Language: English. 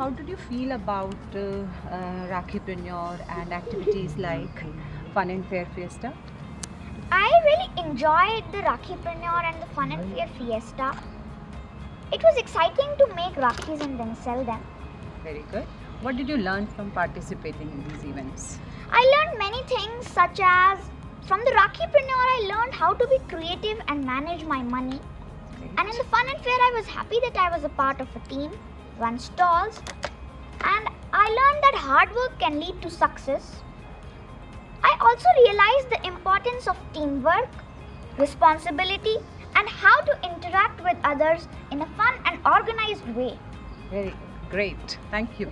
how did you feel about Rakhipreneur and activities like Fun and Fair Fiesta? I really enjoyed the Rakhipreneur and the Fun and Fair Fiesta. It was exciting to make Rakhis and then sell them. Very good. What did you learn from participating in these events? I learned many things, such as from the Rakhipreneur I learned how to be creative and manage my money. Great. And in the Fun and Fair I was happy that I was a part of a team, run stalls, and I learned that hard work can lead to success. I also realized the importance of teamwork, responsibility, and how to interact with others in a fun and organized way. Very good. Great. Thank you.